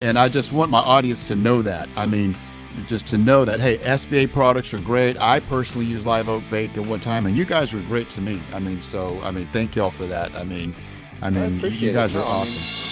And I just want my audience to know that. I mean, just to know that, hey, SBA products are great. I personally use Live Oak Bake at one time, and you guys were great to me. Thank y'all for that. I You appreciate it. guys are No, I awesome. mean,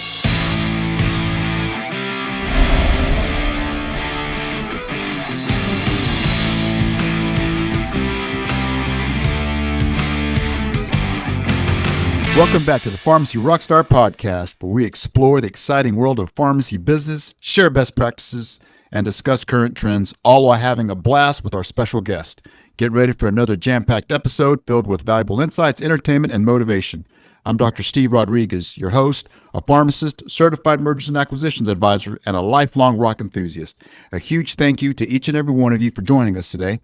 Welcome back to the Pharmacy Rockstar podcast, where we explore the exciting world of pharmacy business, share best practices, and discuss current trends, all while having a blast with our special guest. Get ready for another jam-packed episode filled with valuable insights, entertainment, and motivation. I'm Dr. Steve Rodriguez, your host, a pharmacist, certified mergers and acquisitions advisor, and a lifelong rock enthusiast. A huge thank you to each and every one of you for joining us today.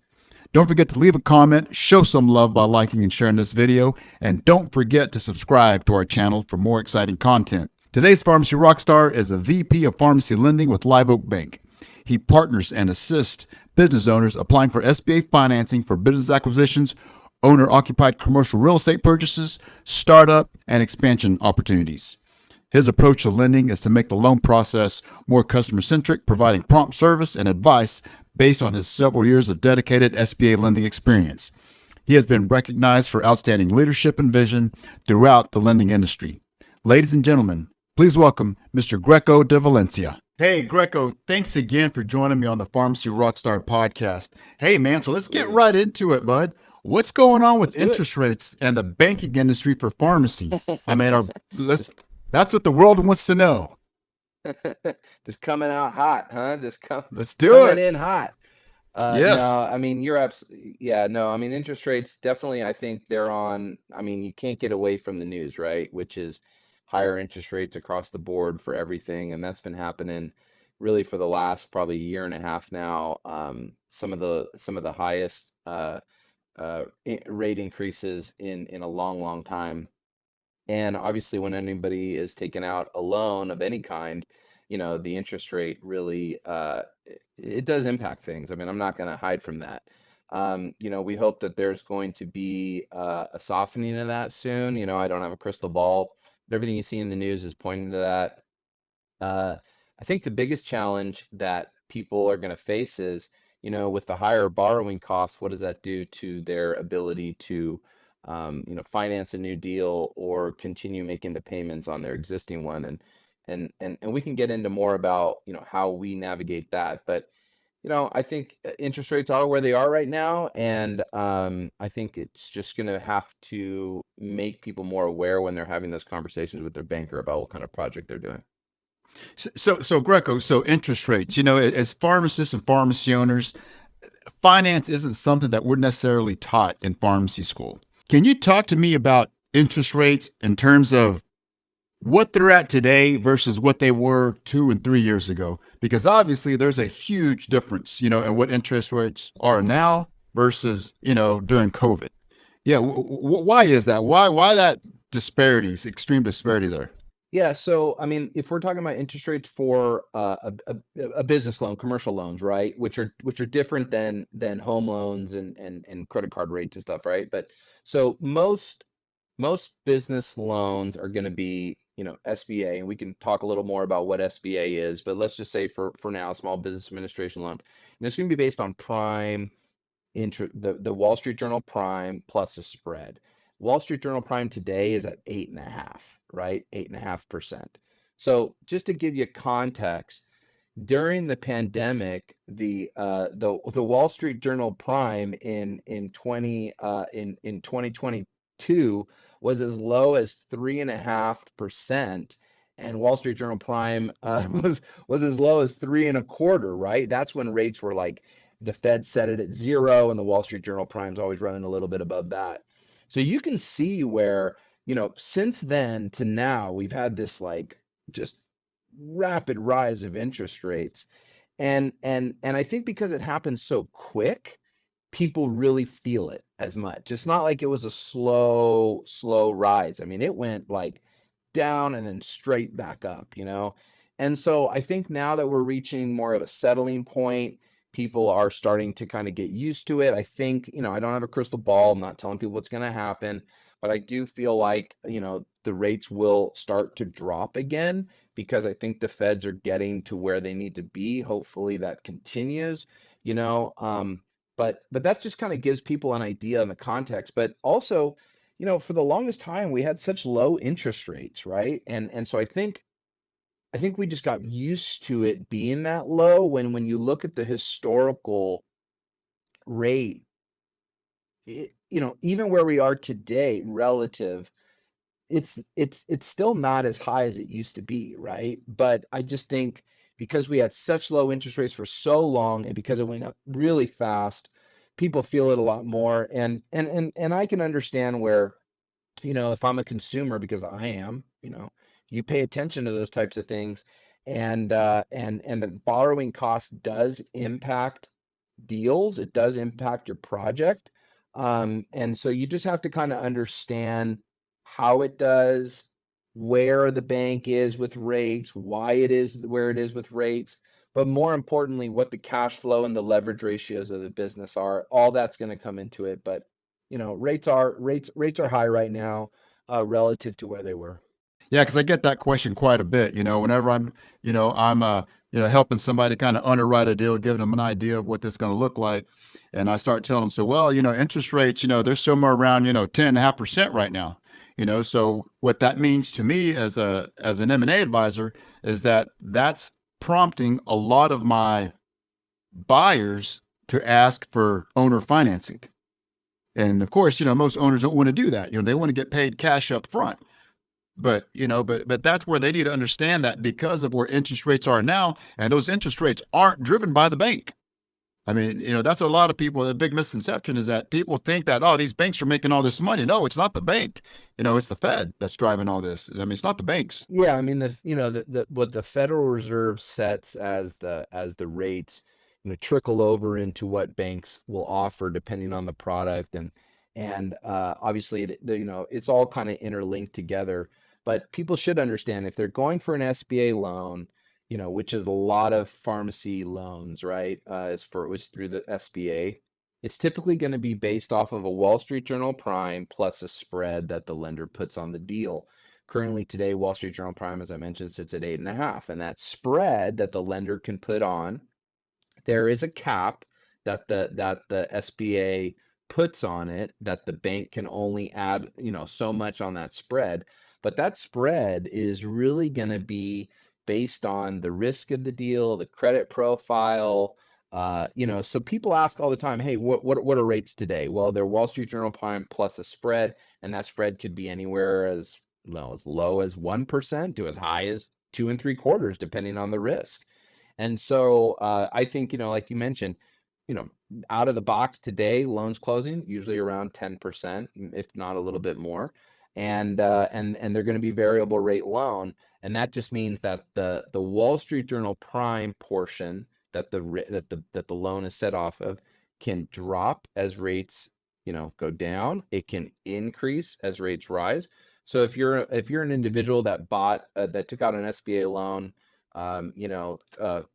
Don't forget to leave a comment, show some love by liking and sharing this video, and don't forget to subscribe to our channel for more exciting content. Today's Pharmacy Rockstar is a VP of Pharmacy Lending with Live Oak Bank. He partners and assists business owners applying for SBA financing for business acquisitions, owner-occupied commercial real estate purchases, startup, and expansion opportunities. His approach to lending is to make the loan process more customer-centric, providing prompt service and advice based on his several years of dedicated SBA lending experience. He has been recognized for outstanding leadership and vision throughout the lending industry. Ladies and gentlemen, please welcome Mr. Greco De Valencia. Hey, Greco, thanks again for joining me on the Pharmacy Rockstar podcast. Hey, man, so let's get right into it, bud. What's going on with let's do it. interest rates and the banking industry for pharmacy? I mean, that's what the world wants to know. Just coming out hot, huh? Let's do Coming it. in hot. No, Yes. I mean, you're absolutely, yeah, no, I mean, interest rates definitely, I think they're on, I mean, you can't get away from the news, right? Which is higher interest rates across the board for everything. And that's been happening really for the last probably year and a half now. Some of the highest rate increases in a long, long time. And obviously, when anybody is taking out a loan of any kind, the interest rate really it does impact things. I mean, I'm not going to hide from that. We hope that there's going to be a softening of that soon. I don't have a crystal ball, but everything you see in the news is pointing to that. I think the biggest challenge that people are going to face is, with the higher borrowing costs, what does that do to their ability to, finance a new deal or continue making the payments on their existing one? And we can get into more about, how we navigate that. But, I think interest rates are where they are right now, and I think it's just going to have to make people more aware when they're having those conversations with their banker about what kind of project they're doing. So Greco, so interest rates, as pharmacists and pharmacy owners, finance isn't something that we're necessarily taught in pharmacy school. Can you talk to me about interest rates in terms of what they're at today versus what they were 2 and 3 years ago? Because obviously there's a huge difference, in what interest rates are now versus, during COVID. Yeah. Why is that? Why that disparities, extreme disparity there? Yeah, so I mean, if we're talking about interest rates for a business loan, commercial loans, right, which are different than home loans and credit card rates and stuff, right? But so most business loans are going to be, SBA, and we can talk a little more about what SBA is, but let's just say for now, Small Business Administration loan. And it's going to be based on prime the Wall Street Journal prime plus a spread. Wall Street Journal prime today is at 8.5, right? 8.5%. So just to give you context, during the pandemic, the Wall Street Journal prime in 2022 was as low as 3.5%, and Wall Street Journal prime was as low as 3.25, right? That's when rates were like the Fed set it at zero, and the Wall Street Journal prime's always running a little bit above that. So you can see where, since then to now, we've had this like just rapid rise of interest rates. And I think because it happened so quick, people really feel it as much. It's not like it was a slow rise. I mean, it went like down and then straight back up. And so I think now that we're reaching more of a settling point, people are starting to kind of get used to it. I think, I don't have a crystal ball. I'm not telling people what's going to happen, but I do feel like, the rates will start to drop again because I think the feds are getting to where they need to be. Hopefully that continues, you know. But that just kind of gives people an idea in the context. But also, for the longest time we had such low interest rates, right? And so I think we just got used to it being that low when you look at the historical rate, even where we are today relative, it's still not as high as it used to be, right? But I just think because we had such low interest rates for so long and because it went up really fast, people feel it a lot more. And I can understand where, if I'm a consumer, because I am, you pay attention to those types of things, and the borrowing cost does impact deals. It does impact your project. And so you just have to kind of understand how it does, where the bank is with rates, why it is where it is with rates, but more importantly, what the cash flow and the leverage ratios of the business are. All that's going to come into it. But rates are high right now, relative to where they were. Yeah, because I get that question quite a bit. Whenever I'm helping somebody kind of underwrite a deal, giving them an idea of what this is going to look like, and I start telling them, so well, interest rates, they're somewhere around 10.5% right now. So what that means to me as an M&A advisor is that that's prompting a lot of my buyers to ask for owner financing. And of course, most owners don't want to do that. They want to get paid cash up front. But that's where they need to understand that because of where interest rates are now, and those interest rates aren't driven by the bank. I mean, that's what a lot of people, the big misconception is that people think that, oh, these banks are making all this money. No, it's not the bank. It's the Fed that's driving all this. I mean, it's not the banks. Yeah, I mean, what the Federal Reserve sets as the rates, trickle over into what banks will offer depending on the product, and obviously, it's all kind of interlinked together. But people should understand if they're going for an SBA loan, which is a lot of pharmacy loans, right? It was through the SBA. It's typically going to be based off of a Wall Street Journal prime plus a spread that the lender puts on the deal. Currently today, Wall Street Journal Prime, as I mentioned, sits at 8.5, and that spread that the lender can put on, there is a cap that the SBA puts on it, that the bank can only add, so much on that spread. But that spread is really going to be based on the risk of the deal, the credit profile. So people ask all the time, hey, what are rates today? Well, they're Wall Street Journal Prime plus a spread, and that spread could be anywhere as low as 1% to as high as 2.75, depending on the risk. And so I think, like you mentioned, you know, out of the box today, loans closing usually around 10%, if not a little bit more. And they're going to be variable rate loan. And that just means that the Wall Street Journal prime portion that the loan is set off of can drop as rates, go down. It can increase as rates rise. So if you're an individual that took out an SBA loan,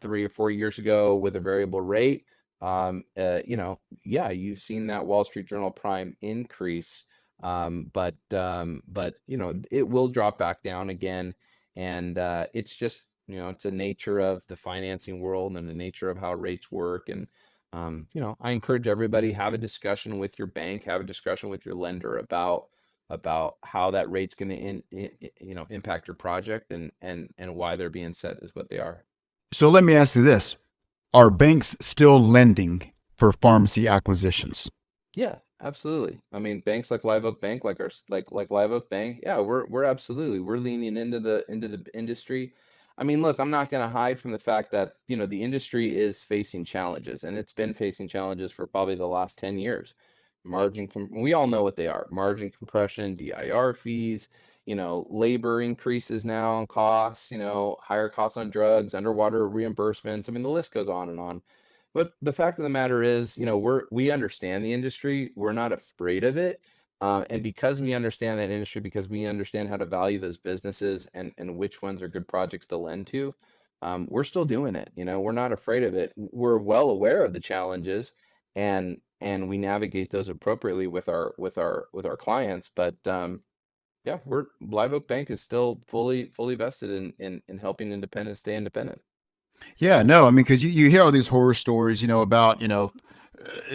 3 or 4 years ago with a variable rate, yeah, you've seen that Wall Street Journal prime increase, but it will drop back down again, and it's just, it's a nature of the financing world and the nature of how rates work. And I encourage everybody, have a discussion with your bank, have a discussion with your lender about how that rate's going to impact your project, and why they're being set as what they are. So let me ask you this. Are banks still lending for pharmacy acquisitions? Yeah, absolutely. I mean, banks like Live Oak Bank, like Live Oak Bank, yeah, we're absolutely, we're leaning into the industry. I mean, look, I'm not going to hide from the fact that, the industry is facing challenges, and it's been facing challenges for probably the last 10 years. We all know what they are: margin compression, DIR fees, labor increases now on costs, higher costs on drugs, underwater reimbursements. I mean, the list goes on and on. But the fact of the matter is, we understand the industry. We're not afraid of it. And because we understand that industry, because we understand how to value those businesses, and which ones are good projects to lend to, we're still doing it. We're not afraid of it. We're well aware of the challenges, and and we navigate those appropriately with our clients. But yeah, we're Live Oak Bank is still fully vested in helping independents stay independent. Yeah, no, I mean, because you hear all these horror stories, about,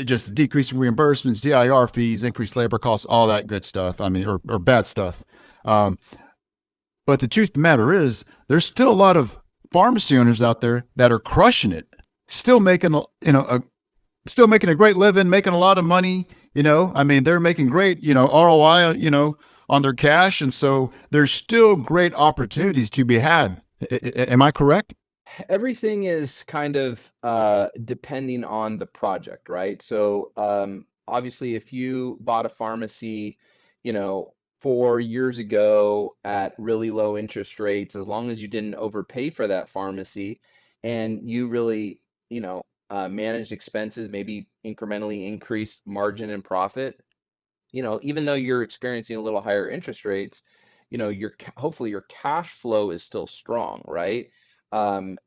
just decreasing reimbursements, DIR fees, increased labor costs, all that good stuff. I mean, or bad stuff. Um, but the truth of the matter is, there's still a lot of pharmacy owners out there that are crushing it, still making, still making a great living, making a lot of money. I mean, they're making great, ROI, on their cash. And so there's still great opportunities to be had. Am I correct? Everything is kind of depending on the project, right? So obviously, if you bought a pharmacy, 4 years ago at really low interest rates, as long as you didn't overpay for that pharmacy and you really, managed expenses, maybe incrementally increased margin and profit, even though you're experiencing a little higher interest rates, hopefully your cash flow is still strong, right? And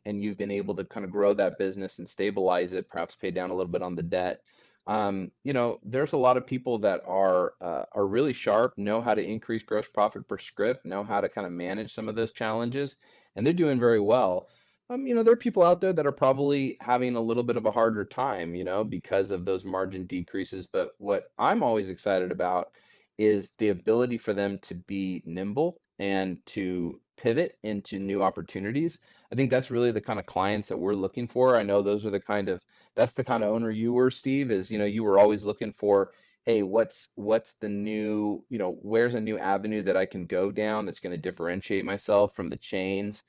you've been able to kind of grow that business and stabilize it, perhaps pay down a little bit on the debt. There's a lot of people that are really sharp, know how to increase gross profit per script, know how to kind of manage some of those challenges, and they're doing very well. There are people out there that are probably having a little bit of a harder time, because of those margin decreases. But what I'm always excited about is the ability for them to be nimble and to pivot into new opportunities. I think that's really the kind of clients that we're looking for. I know that's the kind of owner you were, Steve, is, you were always looking for, hey, what's the new, where's a new avenue that I can go down that's going to differentiate myself from the chains.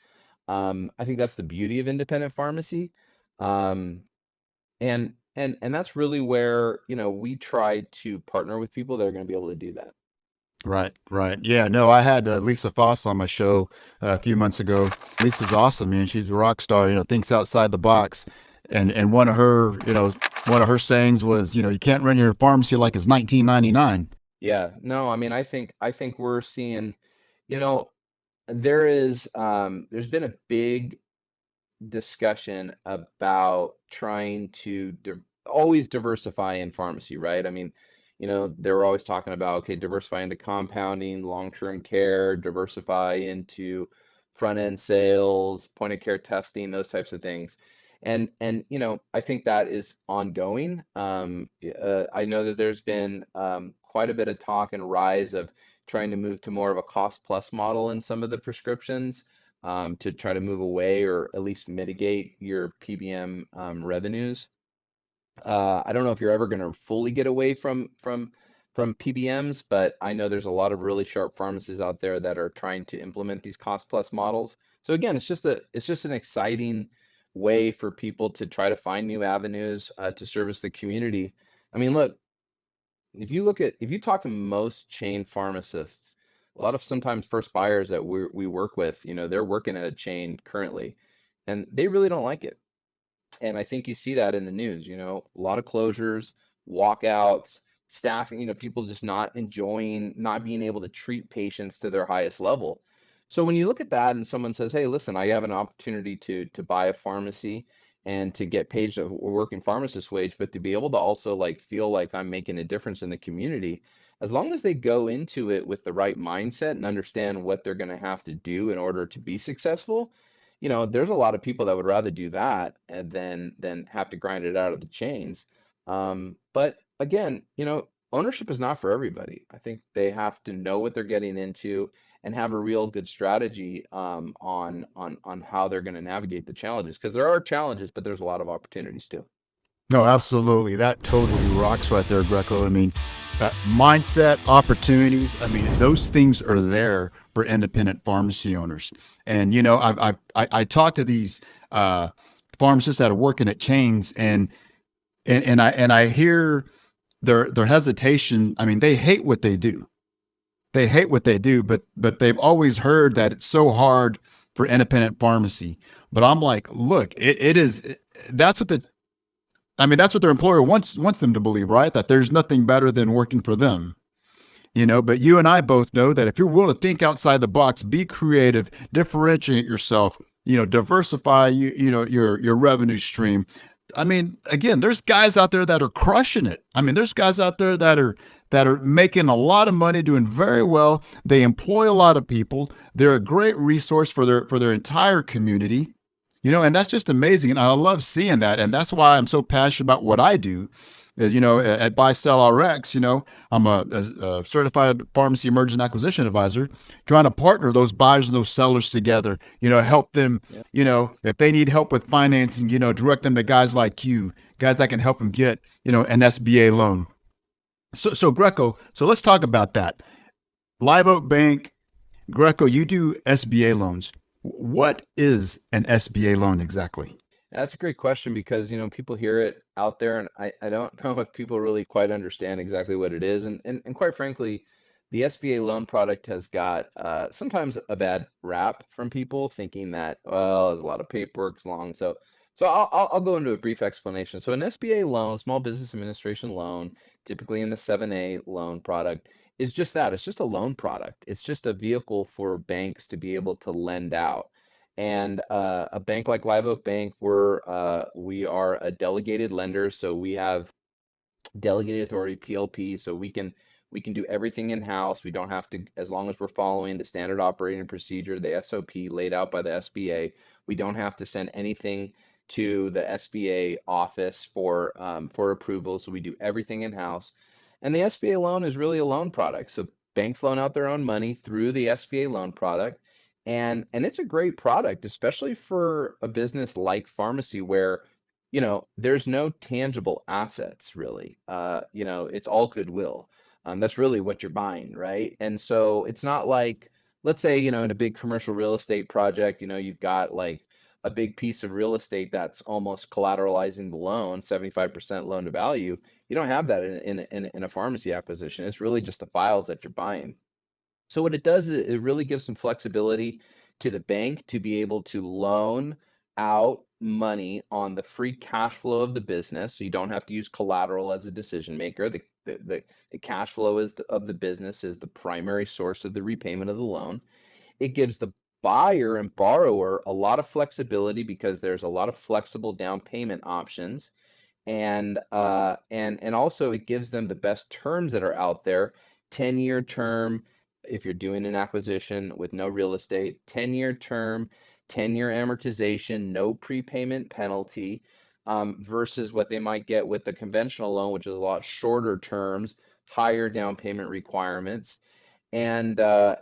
I think that's the beauty of independent pharmacy. Um, and that's really where, we try to partner with people that are going to be able to do that. Right, right. Yeah, no, I had Lisa Foss on my show a few months ago. Lisa's awesome, man. She's a rock star, thinks outside the box. And one of her sayings was, you can't run your pharmacy like it's 1999. Yeah, no, I mean, I think we're seeing, you know, there's been a big discussion about trying to always diversify in pharmacy, right? I mean, they were always talking about, okay, diversify into compounding, long-term care, diversify into front-end sales, point of care testing, those types of things. And I think that is ongoing. I know that there's been quite a bit of talk and rise of trying to move to more of a cost plus model in some of the prescriptions, to try to move away or at least mitigate your PBM revenues. I don't know if you're ever going to fully get away from PBMs, but I know there's a lot of really sharp pharmacists out there that are trying to implement these cost plus models. So again, it's just an exciting way for people to try to find new avenues to service the community. I mean, look, if you talk to most chain pharmacists, a lot of sometimes first buyers that we work with, they're working at a chain currently, and they really don't like it. And I think you see that in the news, a lot of closures, walkouts, staffing, people just not enjoying, not being able to treat patients to their highest level. So when you look at that and someone says, hey, listen, I have an opportunity to buy a pharmacy and to get paid a working pharmacist wage, but to be able to also like feel like I'm making a difference in the community, as long as they go into it with the right mindset and understand what they're going to have to do in order to be successful, there's a lot of people that would rather do that and than have to grind it out of the chains. But again, ownership is not for everybody. I think they have to know what they're getting into and have a real good strategy on how they're going to navigate the challenges, because there are challenges, but there's a lot of opportunities too. No, absolutely. That totally rocks right there, Greco. I mean, mindset, opportunities, I mean, those things are there for independent pharmacy owners. And, I talk to these pharmacists that are working at chains, and I hear their hesitation. I mean, they hate what they do. They hate what they do, but they've always heard that it's so hard for independent pharmacy. But I'm like, look, it is. That's what the I mean, that's what their employer wants them to believe, right? That there's nothing better than working for them. But you and I both know that if you're willing to think outside the box, be creative, differentiate yourself, diversify your revenue stream, I mean, again, there's guys out there that are crushing it. I mean, there's guys out there that are making a lot of money, doing very well. They employ a lot of people. They're a great resource for their entire community. And that's just amazing. And I love seeing that. And that's why I'm so passionate about what I do. At Buy Sell RX, I'm a certified pharmacy merger and acquisition advisor, trying to partner those buyers and those sellers together. Help them. Yeah. If they need help with financing, direct them to guys like you, guys that can help them get an SBA loan. So Greco. So let's talk about that. Live Oak Bank, Greco. You do SBA loans. What is an SBA loan exactly? That's a great question because, people hear it out there and I don't know if people really quite understand exactly what it is. And quite frankly, the SBA loan product has got sometimes a bad rap from people thinking that, well, there's a lot of paperwork, it's long. So I'll go into a brief explanation. So an SBA loan, Small Business Administration loan, typically in the 7A loan product, is just that. It's just a loan product. It's just a vehicle for banks to be able to lend out. And a bank like Live Oak Bank, we are a delegated lender, so we have delegated authority PLP, so we can do everything in house. We don't have to, as long as we're following the standard operating procedure, the SOP laid out by the SBA. We don't have to send anything to the SBA office for approval. So we do everything in house. And the SBA loan is really a loan product. So banks loan out their own money through the SBA loan product. And it's a great product, especially for a business like pharmacy where there's no tangible assets really. It's all goodwill. That's really what you're buying, right? And so it's not like, let's say, in a big commercial real estate project, you've got like a big piece of real estate that's almost collateralizing the loan, 75% loan to value. You don't have that in a pharmacy acquisition. It's really just the files that you're buying. So what it does is it really gives some flexibility to the bank to be able to loan out money on the free cash flow of the business. So you don't have to use collateral as a decision maker. The cash flow of the business is the primary source of the repayment of the loan. It gives the buyer and borrower a lot of flexibility because there's a lot of flexible down payment options, and also it gives them the best terms that are out there. 10-year term if you're doing an acquisition with no real estate, 10-year term, 10-year amortization, no prepayment penalty, versus what they might get with the conventional loan, which is a lot shorter terms, higher down payment requirements, and a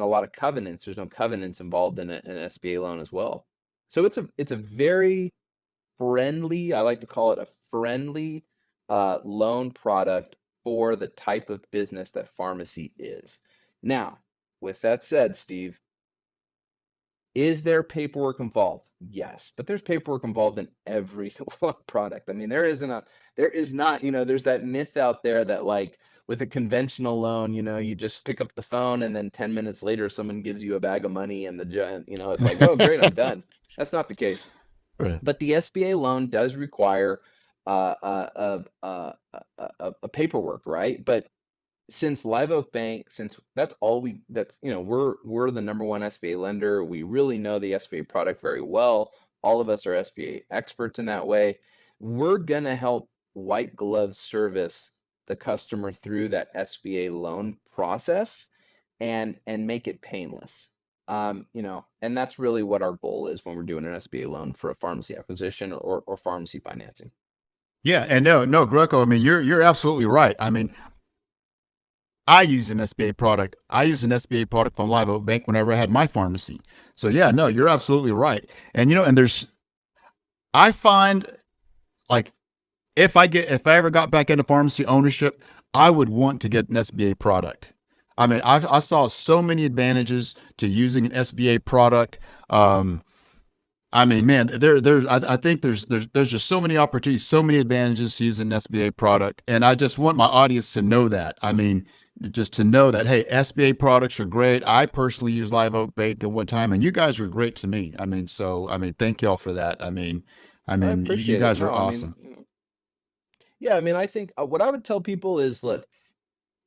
lot of covenants. There's no covenants involved in an SBA loan as well. So it's a very friendly, I like to call it a friendly loan product for the type of business that pharmacy is. Now, with that said, Steve, is there paperwork involved? Yes, but there's paperwork involved in every product. I mean, there is not, there's that myth out there that like with a conventional loan, you just pick up the phone and then 10 minutes later someone gives you a bag of money and it's like, oh, great, I'm done. That's not the case. Right. But the SBA loan does require a paperwork, right? But since Live Oak Bank, since we're the number one SBA lender, we really know the SBA product very well. All of us are SBA experts in that way. We're gonna help white glove service the customer through that SBA loan process and make it painless. And that's really what our goal is when we're doing an SBA loan for a pharmacy acquisition or pharmacy financing. Yeah, and no, Greco. I mean, you're absolutely right. I mean, I use an SBA product. I use an SBA product from Live Oak Bank whenever I had my pharmacy. So yeah, no, you're absolutely right. And I find like if I ever got back into pharmacy ownership, I would want to get an SBA product. I mean, I saw so many advantages to using an SBA product. I mean, man, I think there's just so many opportunities, so many advantages to using an SBA product, and I just want my audience to know that. I mean, just to know that, hey, SBA products are great. I personally used Live Oak Bank at one time, and you guys were great to me. I mean, thank y'all for that. I You appreciate it. guys are No, I mean, awesome. yeah, I mean, I think what I would tell people is, look,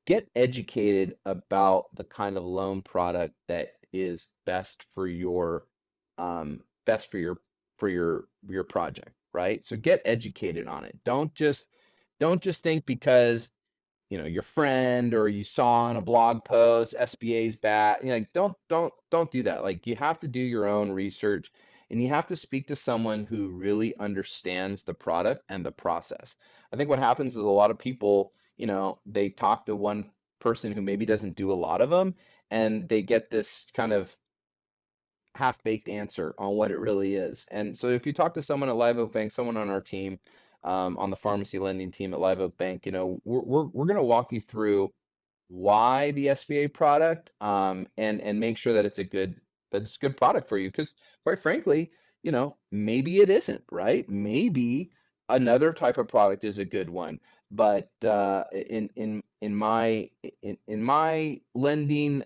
get educated about the kind of loan product that is best for your project. right? So get educated on it. Don't just think because your friend or you saw on a blog post SBA's bad. Don't do that. Like, you have to do your own research, and you have to speak to someone who really understands the product and the process. I think what happens is a lot of people, they talk to one person who maybe doesn't do a lot of them, and they get this kind of half-baked answer on what it really is. And so if you talk to someone at Live Oak Bank, someone on our team, on the pharmacy lending team at Live Oak Bank, we're going to walk you through why the SBA product, and make sure that it's a good product for you. Because quite frankly, maybe it isn't, right? Maybe another type of product is a good one. But in my lending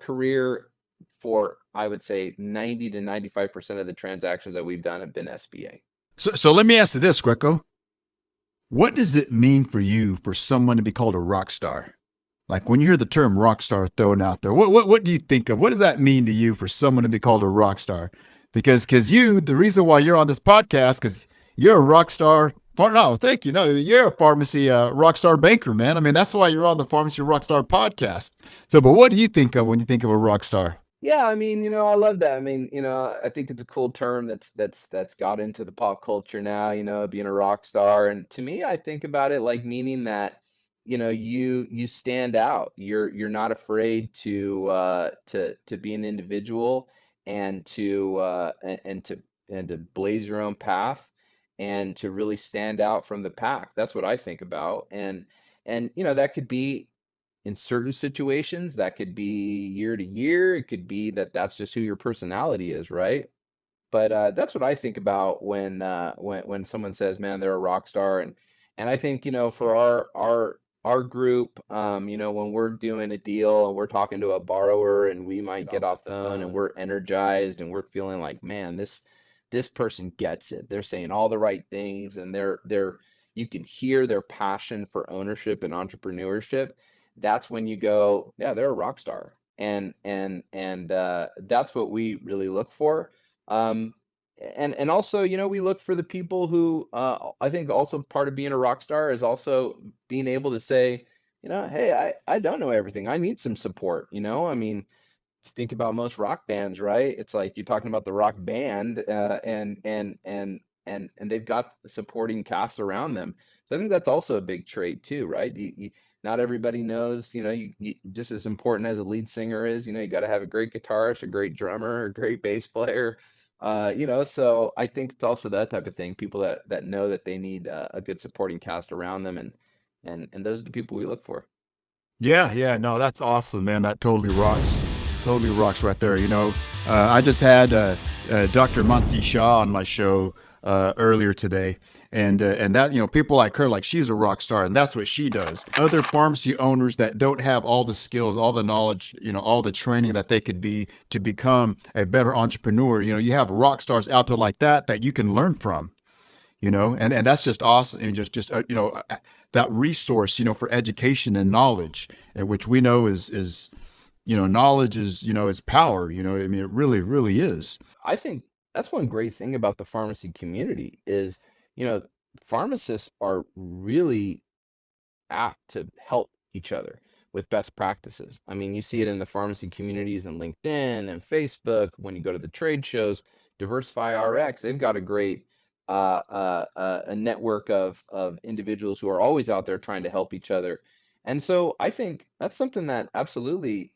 career, for I would say 90 to 95% of the transactions that we've done have been SBA. So let me ask you this, Greco. What does it mean for you for someone to be called a rock star? Like, when you hear the term rock star thrown out there, what do you think of? What does that mean to you for someone to be called a rock star? Because the reason why you're on this podcast, because you're a rock star. No, thank you. No, you're a pharmacy rock star banker, man. I mean, that's why you're on the Pharmacy Rockstar podcast. So, but what do you think of when you think of a rock star? Yeah, I mean, I love that. I mean, I think it's a cool term that's got into the pop culture now, being a rock star. And to me, I think about it like meaning that, you stand out. You're not afraid to be an individual, and to blaze your own path, and to really stand out from the pack. That's what I think about. And that could be in certain situations, that could be year to year. It could be that that's just who your personality is, right? But that's what I think about when someone says, "Man, they're a rock star." And I think, for our group, when we're doing a deal and we're talking to a borrower, and we might get off the phone and we're energized and we're feeling like, man, this person gets it. They're saying all the right things, and they're you can hear their passion for ownership and entrepreneurship. That's when you go, yeah, they're a rock star. And that's what we really look for. um, and also, we look for the people who, I think also part of being a rock star is also being able to say, hey, I don't know everything. I need some support. I mean, think about most rock bands, right? It's like you're talking about the rock band, and they've got the supporting cast around them. So I think that's also a big trait too, right? Not everybody knows, just as important as a lead singer is, you got to have a great guitarist, a great drummer, a great bass player. So I think it's also that type of thing. People that know that they need a good supporting cast around them, and those are the people we look for. Yeah, yeah, no, that's awesome, man. That totally rocks. Totally rocks right there. I just had Dr. Mansi Shah on my show earlier today, and that, people like her, like, she's a rock star, and that's what she does. Other pharmacy owners that don't have all the skills, all the knowledge, all the training that they could be to become a better entrepreneur. You have rock stars out there like that you can learn from. And that's just awesome. And just that resource, for education and knowledge, and which we know is knowledge is power. I mean, it really, really is. I think that's one great thing about the pharmacy community is, you know, pharmacists are really apt to help each other with best practices. I mean, you see it in the pharmacy communities and LinkedIn and Facebook. When you go to the trade shows, Diversify RX, they've got a great a network of individuals who are always out there trying to help each other. And so I think that's something that absolutely,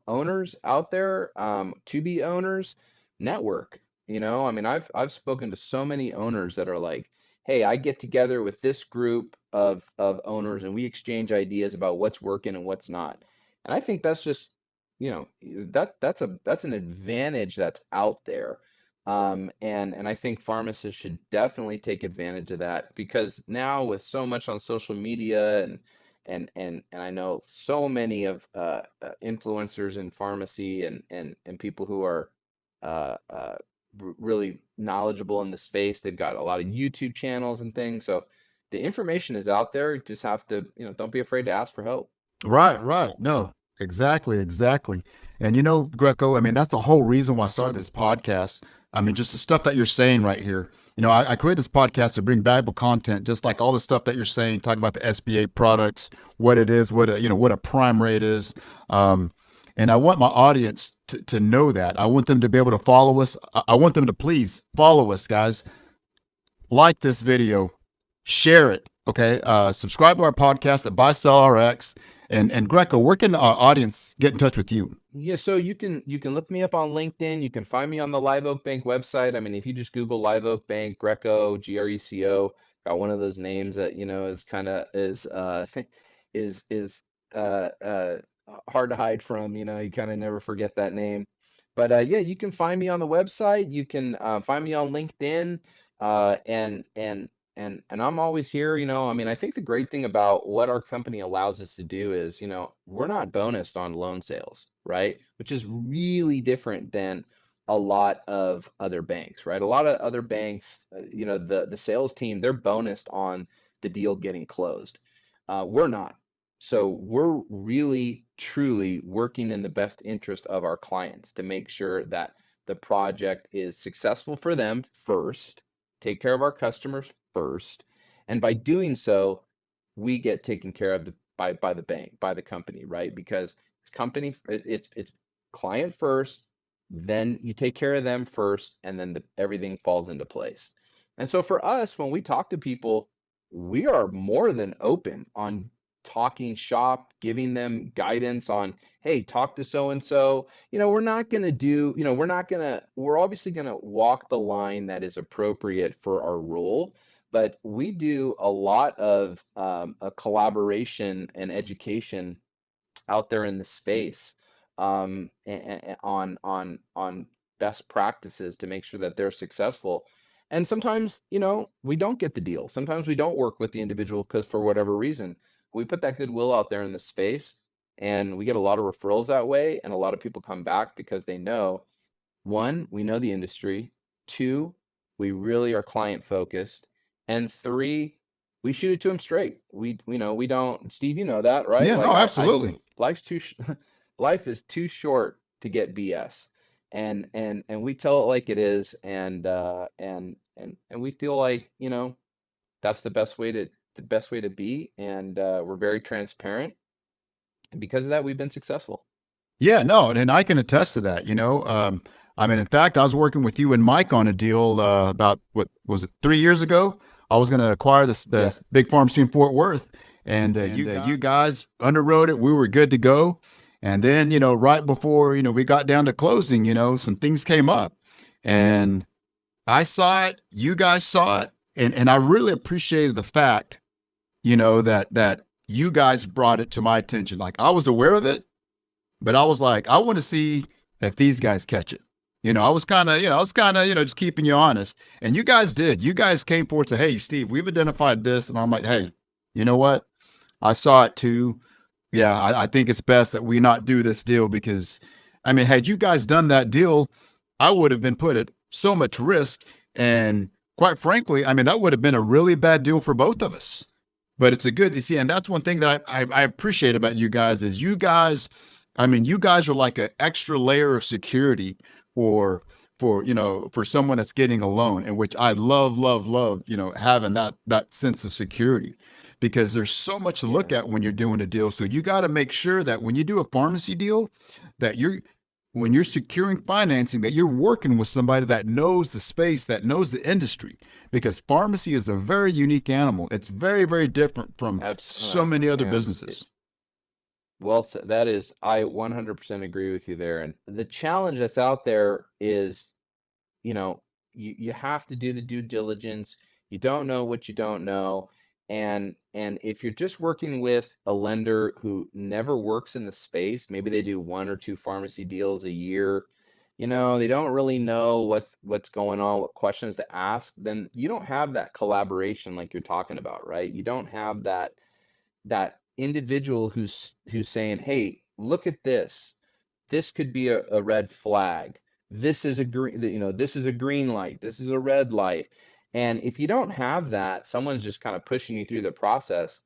owners out there, to be owners, network. I mean, I've spoken to so many owners that are like, hey, I get together with this group of owners, and we exchange ideas about what's working and what's not. And I think that's just, that's an advantage that's out there. And I think pharmacists should definitely take advantage of that, because now with so much on social media, and I know so many of influencers in pharmacy, and people who are uh, uh, really knowledgeable in the space. They've got a lot of YouTube channels and things. So the information is out there. You just have to, don't be afraid to ask for help. Right, right. No, exactly, exactly. And Greco, I mean, that's the whole reason why I started this podcast. I mean, just the stuff that you're saying right here. I create this podcast to bring valuable content, just like all the stuff that you're saying, talking about the SBA products, what it is, what a prime rate is. Um, and I want my audience to know that. I want them to be able to follow us. I want them to please follow us, guys. Like this video, share it. Okay. Subscribe to our podcast at Buy Sell RX. And Greco, where can our audience get in touch with you? Yeah, so you can look me up on LinkedIn. You can find me on the Live Oak Bank website. I mean, if you just Google Live Oak Bank, Greco, Greco, got one of those names that is kind of is hard to hide from. You kind of never forget that name. But yeah, you can find me on the website. You can find me on LinkedIn, and I'm always here. I mean, I think the great thing about what our company allows us to do is, we're not bonused on loan sales, right? Which is really different than a lot of other banks, right? A lot of other banks, the sales team, they're bonused on the deal getting closed. We're not. So we're really, truly working in the best interest of our clients to make sure that the project is successful for them first, take care of our customers first, and by doing so, we get taken care of by the bank, by the company, right? Because it's company, it's client first, then you take care of them first, and then everything falls into place. And so for us, when we talk to people, we are more than open on talking shop, giving them guidance on, hey, talk to so and so. We're not going to do, we're obviously going to walk the line that is appropriate for our role, but we do a lot of a collaboration and education out there in the space, on best practices to make sure that they're successful. And sometimes, we don't get the deal. Sometimes we don't work with the individual because for whatever reason, we put that goodwill out there in the space, and we get a lot of referrals that way, and a lot of people come back because they know, one, we know the industry. Two, we really are client focused. And three, we shoot it to them straight. We don't, Steve, you know that, right? Yeah, no, Like absolutely. life's too, life is too short to get BS. And we tell it like it is. And we feel like, that's the best way to be. And we're very transparent. And because of that, we've been successful. Yeah, no, and I can attest to that. I mean, in fact, I was working with you and Mike on a deal about what was it 3 years ago. I was going to acquire Yeah. this big pharmacy in Fort Worth, and you guys underwrote it. We were good to go, and then right before we got down to closing, some things came up, and I saw it. You guys saw it, and I really appreciated the fact that you guys brought it to my attention. Like I was aware of it, but I was like, I want to see if these guys catch it. I was kind of just keeping you honest. And you guys did. You guys came forward and said, hey, Steve, we've identified this. And I'm like, hey, you know what? I saw it too. Yeah, I think it's best that we not do this deal because, I mean, had you guys done that deal, I would have been put at so much risk. And quite frankly, I mean, that would have been a really bad deal for both of us. But it's a good to see. And that's one thing that I appreciate about you guys is I mean, you guys are like an extra layer of security for for someone that's getting a loan, in which I love, having that sense of security because there's so much to look Yeah. at when you're doing a deal. So you got to make sure that when you do a pharmacy deal, that when you're securing financing, that you're working with somebody that knows the space, that knows the industry, because pharmacy is a very unique animal. It's very, very different from so many other Yeah. businesses. Well, that is, I 100% agree with you there. And the challenge that's out there is, you know, you have to do the due diligence. You don't know what you don't know. And if you're just working with a lender who never works in the space, maybe they do one or two pharmacy deals a year, they don't really know what's going on, what questions to ask, then you don't have that collaboration like you're talking about, right? You don't have that individual who's saying, "Hey, look at this. This could be a red flag. This is a green, this is a green light. This is a red light." And if you don't have that, someone's just kind of pushing you through the process,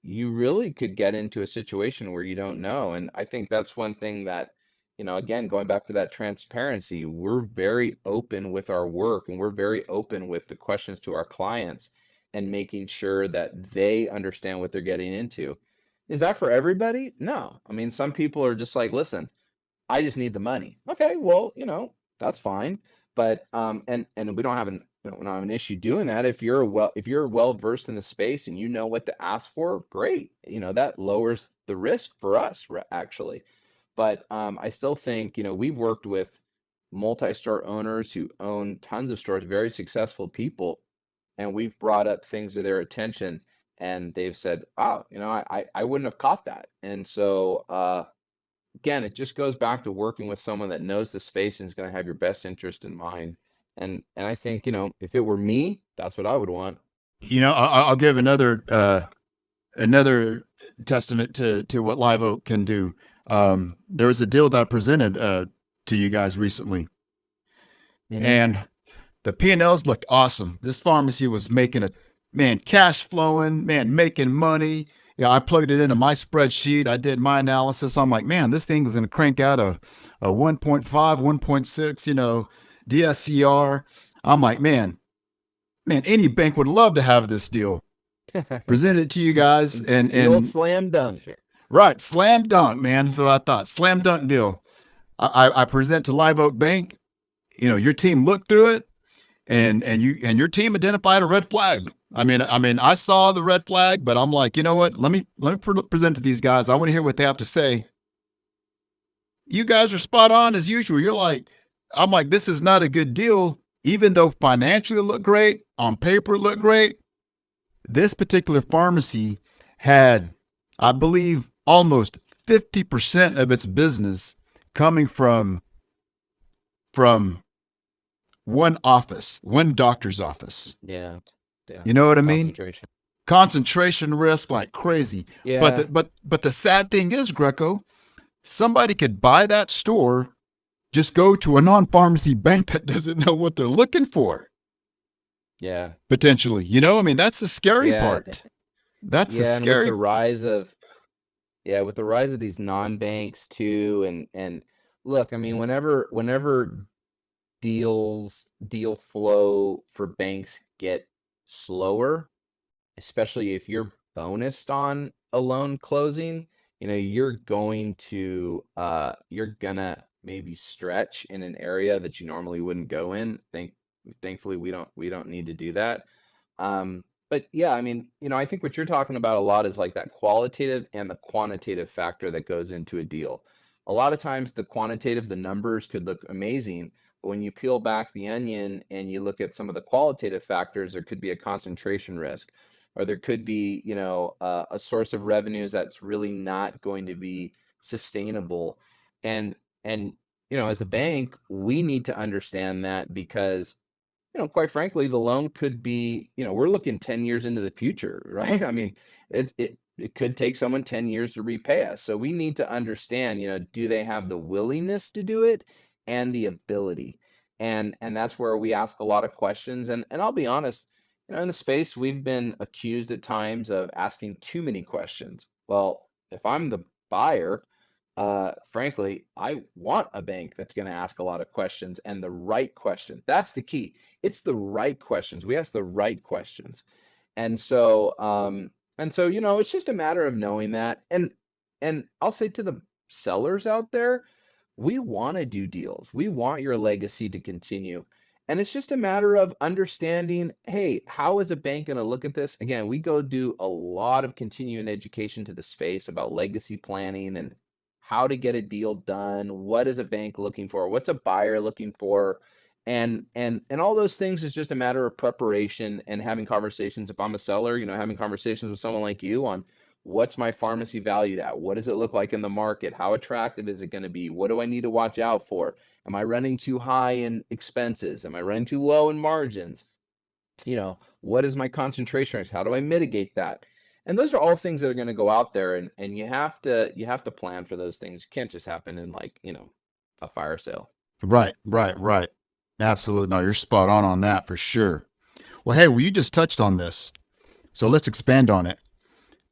you really could get into a situation where you don't know. And I think that's one thing that again, going back to that transparency, we're very open with our work and we're very open with the questions to our clients and making sure that they understand what they're getting into. Is that for everybody? No. I mean, some people are just like, listen, I just need the money. Okay, well, that's fine. But and we don't have we don't have an issue doing that. If you're well versed in the space and you know what to ask for, great. That lowers the risk for us actually. But I still think, we've worked with multi-store owners who own tons of stores, very successful people, and we've brought up things to their attention and they've said, "Oh, I wouldn't have caught that." And so again, it just goes back to working with someone that knows the space and is going to have your best interest in mind. And I think, if it were me, that's what I would want. I'll give another testament to what Live Oak can do. There was a deal that I presented to you guys recently, and the P&Ls looked awesome. This pharmacy was making cash flowing, making money. Yeah, I plugged it into my spreadsheet. I did my analysis. I'm like, man, this thing is going to crank out a 1.5, 1.6, DSCR. I'm like, man, any bank would love to have this deal. Present it to you guys, and The old slam dunk. Right, slam dunk, man. That's what I thought. Slam dunk deal. I present to Live Oak Bank. Your team looked through it, and your team identified a red flag. I mean, I saw the red flag, but I'm like, you know what? Let me present to these guys. I want to hear what they have to say. You guys are spot on as usual. I'm like, this is not a good deal, even though financially it looked great, on paper it looked great. This particular pharmacy had, I believe, almost 50% of its business coming from one office, one doctor's office. Yeah. You know what I mean? Concentration risk like crazy. Yeah. But the sad thing is, Greco, somebody could buy that store, just go to a non-pharmacy bank that doesn't know what they're looking for. Yeah. Potentially. That's the scary part. That's the scary. With the rise of these non-banks too, and look, I mean, whenever deal flow for banks get slower, especially if you're bonused on a loan closing, you're gonna maybe stretch in an area that you normally wouldn't go in. Thankfully we don't need to do that. But yeah, I mean, I think what you're talking about a lot is like that qualitative and the quantitative factor that goes into a deal. A lot of times the quantitative, the numbers could look amazing, but when you peel back the onion and you look at some of the qualitative factors, there could be a concentration risk, or there could be, a source of revenues that's really not going to be sustainable. And as a bank, we need to understand that because quite frankly, the loan could be, we're looking 10 years into the future, right? I mean, it could take someone 10 years to repay us. So we need to understand, do they have the willingness to do it and the ability? And that's where we ask a lot of questions. And I'll be honest, in the space, we've been accused at times of asking too many questions. Well, if I'm the buyer, frankly, I want a bank that's going to ask a lot of questions and the right question. That's the key. It's the right questions. We ask the right questions. And so, it's just a matter of knowing that. And I'll say to the sellers out there, we want to do deals. We want your legacy to continue. And it's just a matter of understanding, hey, how is a bank going to look at this? Again, we go do a lot of continuing education to the space about legacy planning and how to get a deal done. What is a bank looking for? What's a buyer looking for? And all those things is just a matter of preparation and having conversations. If I'm a seller, having conversations with someone like you on what's my pharmacy valued at? What does it look like in the market? How attractive is it going to be? What do I need to watch out for? Am I running too high in expenses? Am I running too low in margins? What is my concentration risk? How do I mitigate that? And those are all things that are going to go out there, and you have to plan for those things. You can't just happen in a fire sale. Right. Absolutely. No, you're spot on that for sure. Well, hey, you just touched on this, so let's expand on it.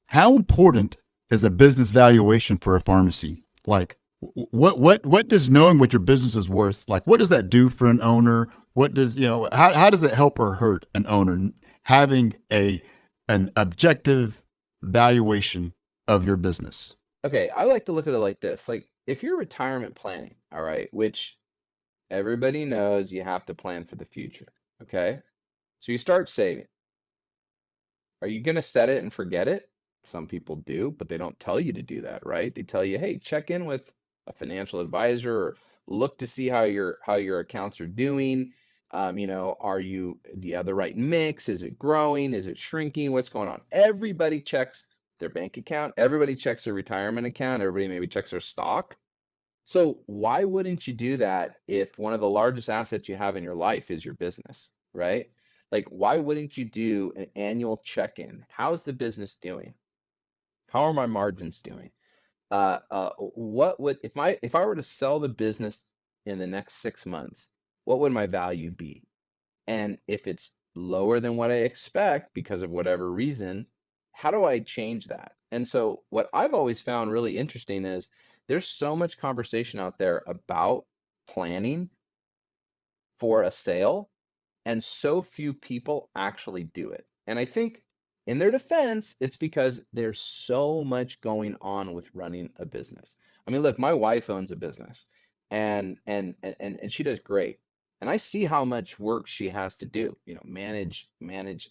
How important is a business valuation for a pharmacy? Like, What does knowing what your business is worth, like, what does that do for an owner? What does, how does it help or hurt an owner having an objective valuation of your business? Okay, I like to look at it like this. Like if you're retirement planning, all right, which everybody knows you have to plan for the future. Okay. So you start saving. Are you going to set it and forget it? Some people do, but they don't tell you to do that, right? They tell you, "Hey, check in with a financial advisor or look to see how your accounts are doing. Do you have the right mix? Is it growing? Is it shrinking? What's going on?" Everybody checks their bank account. Everybody checks their retirement account. Everybody maybe checks their stock. So why wouldn't you do that if one of the largest assets you have in your life is your business, right? Like, why wouldn't you do an annual check-in? How's the business doing? How are my margins doing? What would if I were to sell the business in the next 6 months, what would my value be? And if it's lower than what I expect because of whatever reason, how do I change that? And so, what I've always found really interesting is there's so much conversation out there about planning for a sale, and so few people actually do it. And I think in their defense, it's because there's so much going on with running a business. I mean, look, my wife owns a business and she does great. And I see how much work she has to do, manage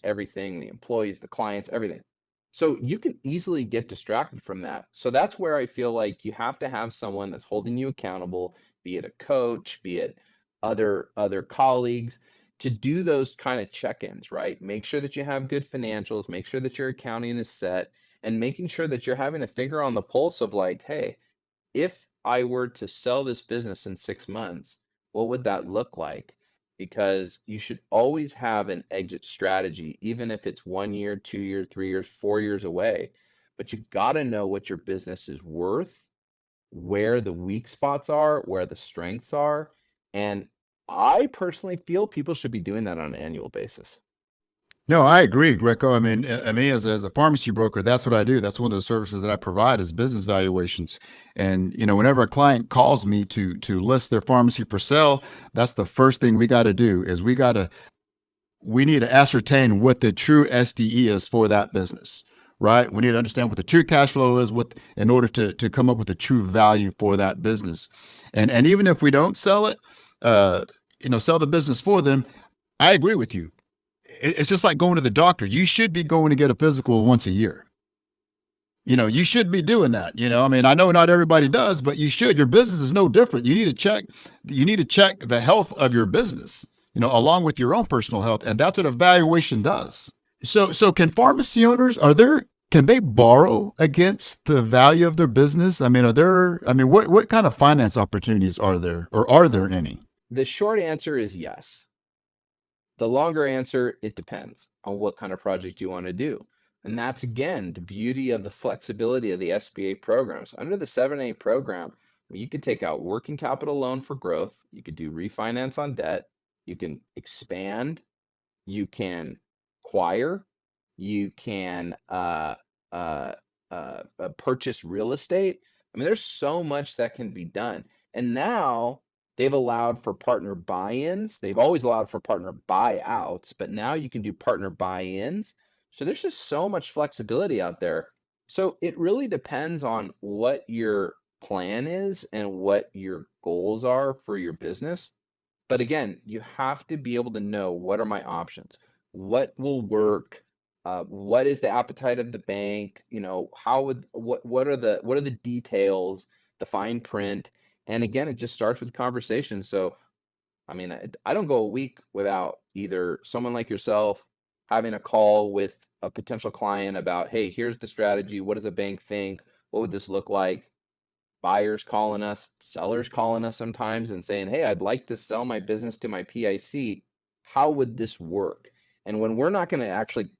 everything, the employees, the clients, everything. So you can easily get distracted from that. So that's where I feel like you have to have someone that's holding you accountable, be it a coach, be it other colleagues, to do those kind of check-ins, right? Make sure that you have good financials, make sure that your accounting is set, and making sure that you're having a finger on the pulse of like, hey, if I were to sell this business in 6 months, what would that look like? Because you should always have an exit strategy, even if it's 1 year, 2 years, 3 years, 4 years away. But you got to know what your business is worth, where the weak spots are, where the strengths are. And I personally feel people should be doing that on an annual basis. No, I agree, Greco. I mean, as a pharmacy broker, that's what I do. That's one of the services that I provide is business valuations. And whenever a client calls me to list their pharmacy for sale, that's the first thing we got to do is we need to ascertain what the true SDE is for that business, right? We need to understand what the true cash flow is in order to come up with the true value for that business. And even if we don't sell it, sell the business for them, I agree with you. It's just like going to the doctor. You should be going to get a physical once a year. You should be doing that. I mean, I know not everybody does, but you should. Your business is no different. You need to check the health of your business, along with your own personal health. And that's what evaluation does. So can pharmacy owners, can they borrow against the value of their business? What kind of finance opportunities are there, or are there any? The short answer is yes. The longer answer, it depends on what kind of project you want to do. And that's again the beauty of the flexibility of the SBA programs. Under the 7A program, you could take out working capital loan for growth, you could do refinance on debt, you can expand, you can acquire, you can purchase real estate. I mean, there's so much that can be done. And now they've allowed for partner buy-ins. They've always allowed for partner buyouts, but now you can do partner buy-ins. So there's just so much flexibility out there. So it really depends on what your plan is and what your goals are for your business. But again, you have to be able to know what are my options, what will work, what is the appetite of the bank, how would what are the details, the fine print, and again, it just starts with conversation. So, I mean, I don't go a week without either someone like yourself having a call with a potential client about, hey, here's the strategy. What does the bank think? What would this look like? Buyers calling us, sellers calling us sometimes and saying, "Hey, I'd like to sell my business to my PIC. How would this work?" And when we're not going to actually,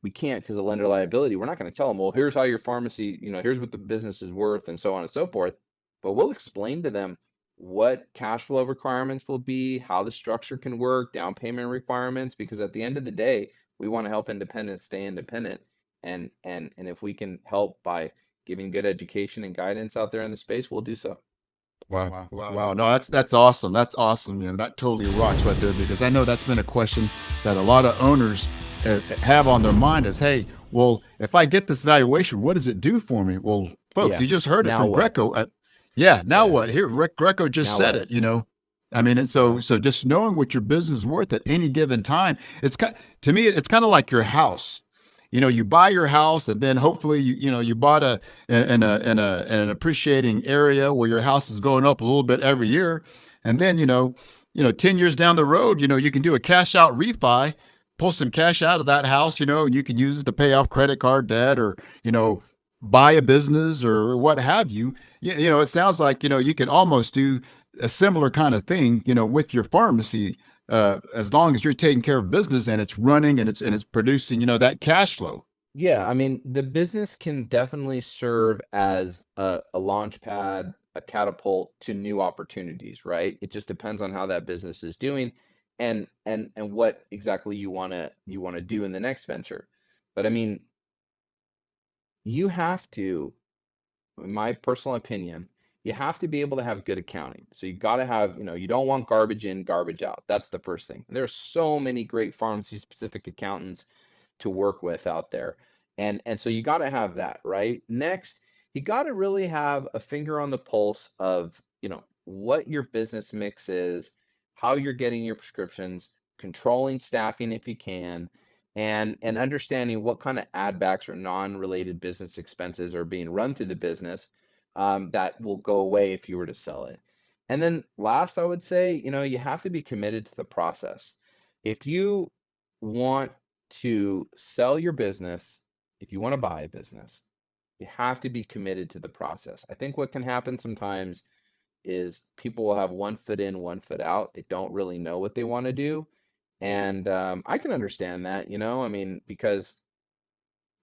we can't because of lender liability, we're not going to tell them, "Well, here's how your pharmacy, here's what the business is worth," and so on and so forth. But we'll explain to them what cash flow requirements will be, how the structure can work, down payment requirements, because at the end of the day, we want to help independents stay independent. And if we can help by giving good education and guidance out there in the space, we'll do so. Wow. Wow. No, that's awesome. That's awesome. That totally rocks right there, because I know that's been a question that a lot of owners have on their mind is, hey, well, if I get this valuation, what does it do for me? Well, folks, Yeah. you just heard it Now from what? Greco. Yeah. Now Yeah. what? Here, Greco just Now said what? it. I mean, and Yeah. so just knowing what your business is worth at any given time, to me, it's kind of like your house. You buy your house, and then hopefully you bought in an appreciating area where your house is going up a little bit every year, and then 10 years down the road, you can do a cash out refi, pull some cash out of that house, and you can use it to pay off credit card debt, or buy a business or what have you. It sounds like you can almost do a similar kind of thing, with your pharmacy, as long as you're taking care of business and it's running and it's producing, that cash flow. Yeah, I mean, the business can definitely serve as a launch pad, a catapult to new opportunities, right? It just depends on how that business is doing and what exactly you want to do in the next venture. But I mean, you have to, in my personal opinion, you have to be able to have good accounting. So you got to have, you don't want garbage in, garbage out. That's the first thing. There's so many great pharmacy specific accountants to work with out there. And so you got to have that, right? Next, you got to really have a finger on the pulse of, what your business mix is, how you're getting your prescriptions, controlling staffing if you can, and understanding what kind of add backs or non-related business expenses are being run through the business, that will go away if you were to sell it. And then last, I would say, you have to be committed to the process. If you want to sell your business, if you want to buy a business, you have to be committed to the process. I think what can happen sometimes is people will have one foot in, one foot out. They don't really know what they want to do. And I can understand that, I mean, because,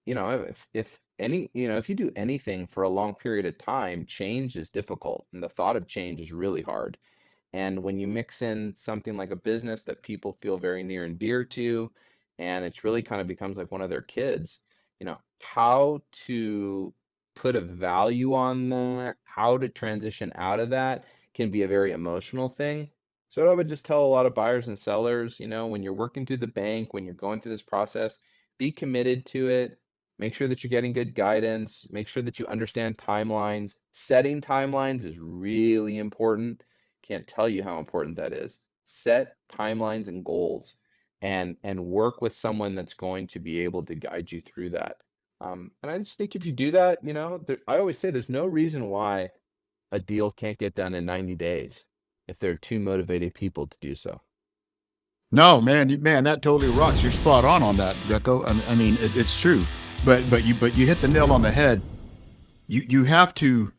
if any, if you do anything for a long period of time, change is difficult. And the thought of change is really hard. And when you mix in something like a business that people feel very near and dear to, and it's really kind of becomes like one of their kids, how to put a value on that, how to transition out of that can be a very emotional thing. So I would just tell a lot of buyers and sellers, when you're working through the bank, when you're going through this process, be committed to it. Make sure that you're getting good guidance. Make sure that you understand timelines. Setting timelines is really important. Can't tell you how important that is. Set timelines and goals and work with someone that's going to be able to guide you through that. And I just think if you do that, I always say there's no reason why a deal can't get done in 90 days if there are two motivated people to do so. No, man, that totally rocks. You're spot on that, Greco. I mean, it's true, but you hit the nail on the head. You have to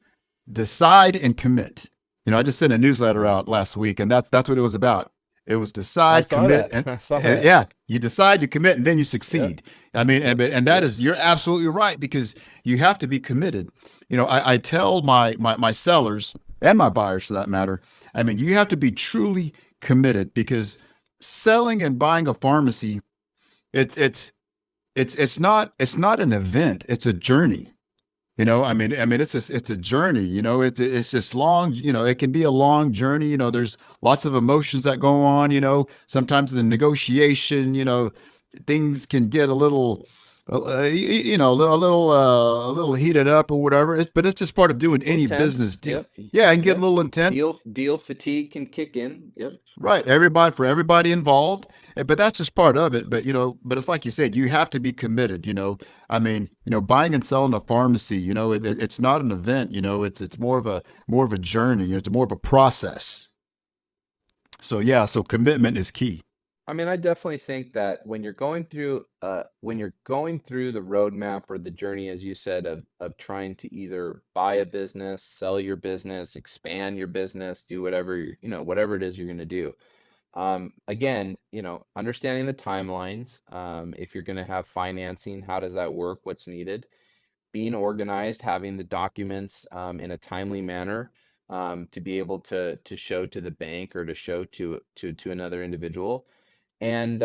decide and commit. I just sent a newsletter out last week, and that's what it was about. It was I decide, saw commit, that. and, I saw and that. yeah, you decide, you commit, and then you Yep. succeed. I mean, Yep. and that Yep. is, you're absolutely right, because you have to be committed. I tell my sellers and my buyers, for that matter. I mean, you have to be truly committed, because selling and buying a pharmacy, it's it's it's not an event. It's a journey. I mean, it's a journey. It's just long. It can be a long journey. There's lots of emotions that go on. Sometimes the negotiation. Things can get a little, a little heated up or whatever. But it's just part of doing A little any tense. business deal. Yep. Yeah, it can get a Yep. little intense. Deal fatigue can kick in. Yep. Right, for everybody involved. But that's just part of it. But it's like you said, you have to be committed. I mean, buying and selling a pharmacy, it's not an event. It's more of a journey. It's more of a process. So yeah, so commitment is key. I mean, I definitely think that when you're going through the roadmap or the journey, as you said, of trying to either buy a business, sell your business, expand your business, do whatever whatever it is you're going to do. Again, understanding the timelines. If you're going to have financing, how does that work? What's needed? Being organized, having the documents in a timely manner, to be able to show to the bank or to show to another individual, and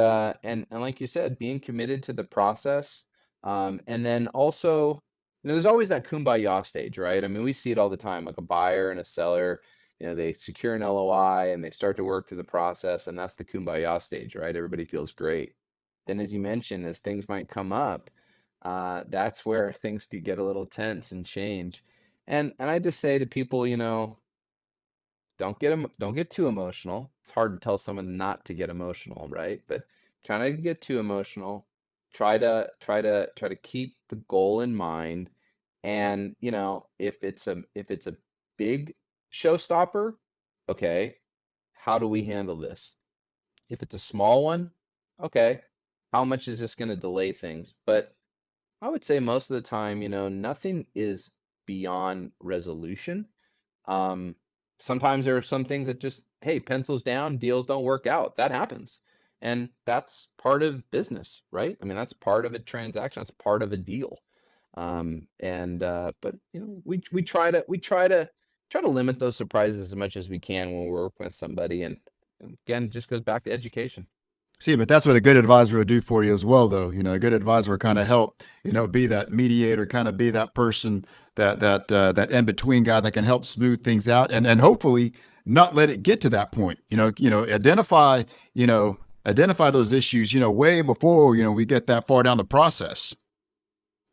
like you said, being committed to the process, and then also there's always that kumbaya stage, right? I mean, we see it all the time, like a buyer and a seller, they secure an LOI and they start to work through the process, and that's the kumbaya stage, right? Everybody feels great. Then, as you mentioned, as things might come up, that's where things could get a little tense and change. And I just say to people, don't get too emotional. It's hard to tell someone not to get emotional, right? But try not to get too emotional. Try to keep the goal in mind. And if it's a big showstopper, okay, how do we handle this? If it's a small one, okay, how much is this going to delay things? But I would say most of the time, nothing is beyond resolution. um, Sometimes there are some things that just, hey, pencils down, deals don't work out. That happens. And that's part of business, right? I mean, that's part of a transaction. That's part of a deal. And but we try to limit those surprises as much as we can when we're working with somebody. And again, it just goes back to education. See, but that's what a good advisor will do for you as well, though. A good advisor will kind of help, be that mediator, kind of be that person, that in between guy that can help smooth things out, and hopefully not let it get to that point. Identify those issues, way before we get that far down the process.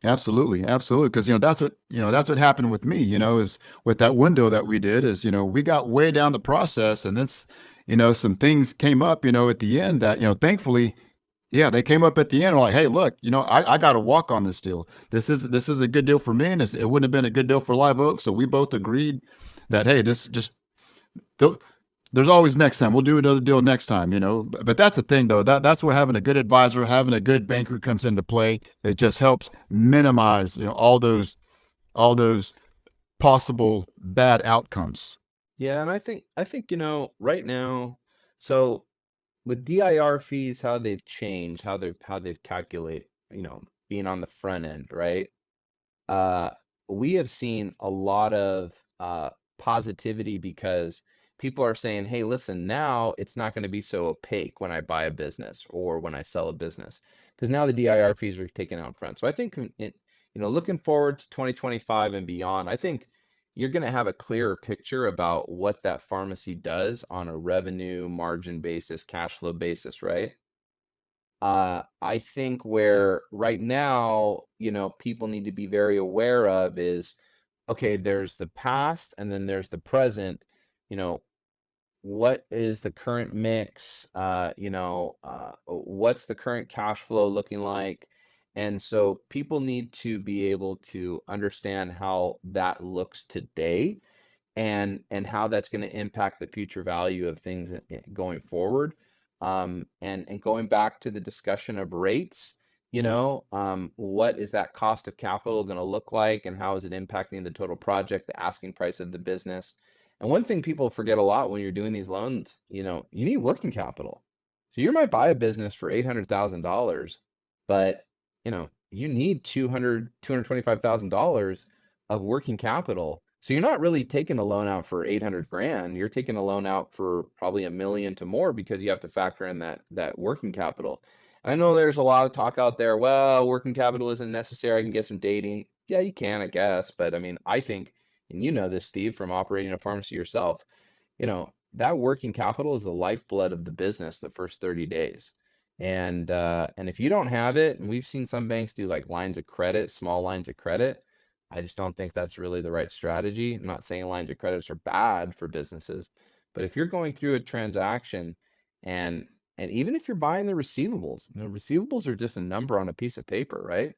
Absolutely, absolutely. Because that's what happened with me. Is with that window that we did is we got way down the process, and then some things came up at the end that thankfully, yeah, they came up at the end like, hey, look, I got to walk on this deal. This is a good deal for me, and it wouldn't have been a good deal for Live Oak. So we both agreed that, hey, this just there's always next time. We'll do another deal next time. But that's the thing, though. That's where having a good advisor, having a good banker comes into play. It just helps minimize, all those possible bad outcomes. Yeah, and I think right now, so with DIR fees, how they've changed, how they've calculate, being on the front end, right? uh, we have seen a lot of positivity because people are saying, hey, listen, now it's not going to be so opaque when I buy a business or when I sell a business, because now the DIR fees are taken out front. So I think, looking forward to 2025 and beyond, I think you're going to have a clearer picture about what that pharmacy does on a revenue margin basis, cash flow basis, right? I think where right now, people need to be very aware of is, okay, there's the past and then there's the present. You know, what is the current mix? What's the current cash flow looking like? And so people need to be able to understand how that looks today, and how that's going to impact the future value of things going forward. And going back to the discussion of rates, what is that cost of capital going to look like, and how is it impacting the total project, the asking price of the business? And one thing people forget a lot when you're doing these loans, you need working capital. So you might buy a business for $800,000, but you need $225,000 of working capital. So you're not really taking a loan out for 800 grand. You're taking a loan out for probably a million to more, because you have to factor in that working capital. And I know there's a lot of talk out there. Well, working capital isn't necessary. I can get some dating. Yeah, you can, I guess. But I mean, I think, and you know this, Steve, from operating a pharmacy yourself, that working capital is the lifeblood of the business the first 30 days. And if you don't have it, and we've seen some banks do like lines of credit, small lines of credit, I just don't think that's really the right strategy. I'm not saying lines of credits are bad for businesses, but if you're going through a transaction, and even if you're buying the receivables, receivables are just a number on a piece of paper, right?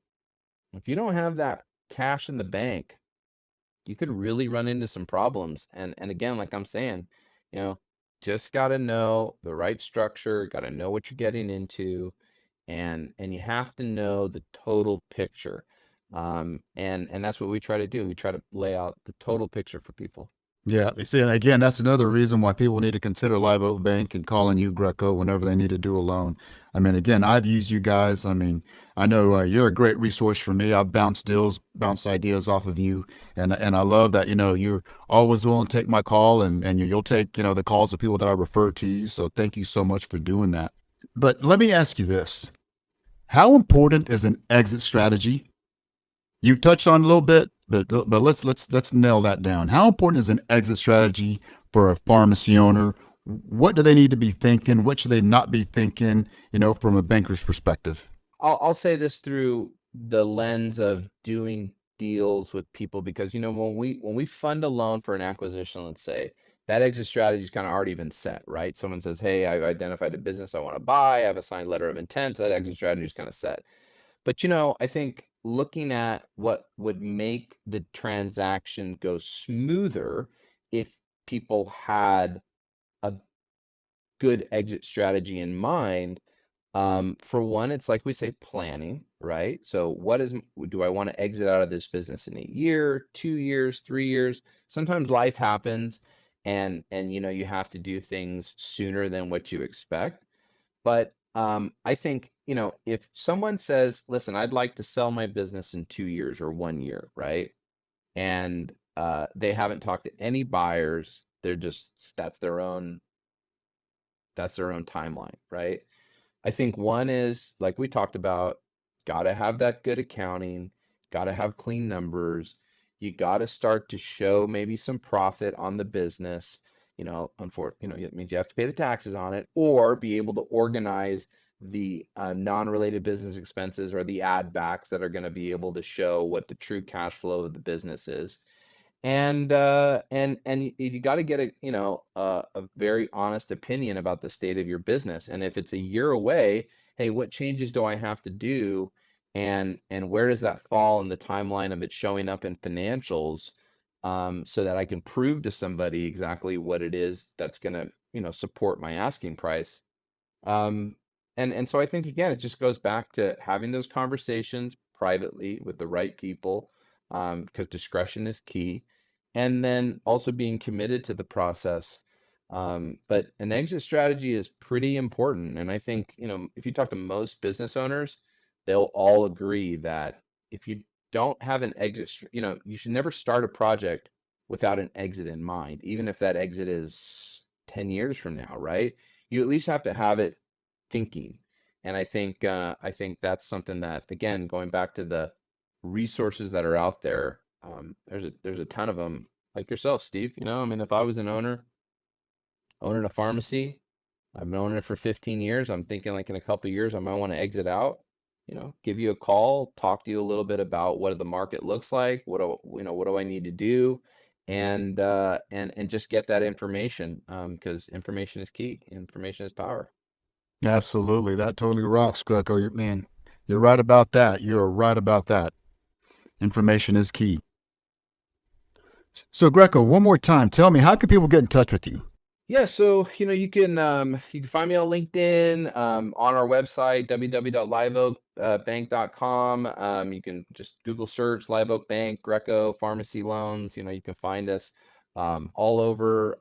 If you don't have that cash in the bank, you could really run into some problems. And again, like I'm saying, you know, just got to know the right structure, got to know what you're getting into, and you have to know the total picture. And that's what we try to do. We try to lay out the total picture for people. Yeah, you see, and again, that's another reason why people need to consider Live Oak Bank and calling you Greco whenever they need to do a loan. I mean, again, I've used you guys. I mean, I know you're a great resource for me. I've bounced deals, bounced ideas off of you, and I love that you're always willing to take my call, and you'll take the calls of people that I refer to you. So thank you so much for doing that. But let me ask you this: how important is an exit strategy You've touched on it a little bit, but let's nail that down. How important is an exit strategy for a pharmacy owner? What do they need to be thinking? What should they not be thinking? From a banker's perspective. I'll say this through the lens of doing deals with people, because when we fund a loan for an acquisition, let's say, that exit strategy's kind of already been set, right? Someone says, "Hey, I've identified a business I want to buy. I have a signed letter of intent." So that exit strategy is kind of set. But I think looking at what would make the transaction go smoother if people had a good exit strategy in mind. For one, it's like we say, planning, right? So do I want to exit out of this business in a year, 2 years, 3 years? Sometimes life happens and you have to do things sooner than what you expect. But I think, if someone says, listen, I'd like to sell my business in 2 years or 1 year, right? And they haven't talked to any buyers, they're just that's their own timeline, right? I think one is, like we talked about, got to have that good accounting, got to have clean numbers. You got to start to show maybe some profit on the business. It means you have to pay the taxes on it, or be able to organize the non-related business expenses or the add backs that are going to be able to show what the true cash flow of the business is. And you got to get a very honest opinion about the state of your business. And if it's a year away, hey, what changes do I have to do? And where does that fall in the timeline of it showing up in financials, so that I can prove to somebody exactly what it is that's going to support my asking price. Um, and so I think, again, it just goes back to having those conversations privately with the right people, because discretion is key, and then also being committed to the process. But an exit strategy is pretty important, and I think, if you talk to most business owners, they'll all agree that if you don't have an exit, you should never start a project without an exit in mind, even if that exit is 10 years from now, right? You at least have to have it thinking. And I think that's something that, again, going back to the resources that are out there, there's a ton of them, like yourself, Steve. I mean, if I was an owner owning a pharmacy, I've been owning it for 15 years. I'm thinking, like, in a couple of years I might want to exit out. Give you a call, talk to you a little bit about what the market looks like, what do I need to do, and just get that information, because information is key. Information is power. Absolutely, that totally rocks, Greco. Man, you're right about that. You're right about that. Information is key. So, Greco, one more time, tell me, how can people get in touch with you? Yeah, so you can find me on LinkedIn, on our website www.liveoakbank.com. You can just Google search Live Oak Bank, Greco Pharmacy Loans. You can find us all over.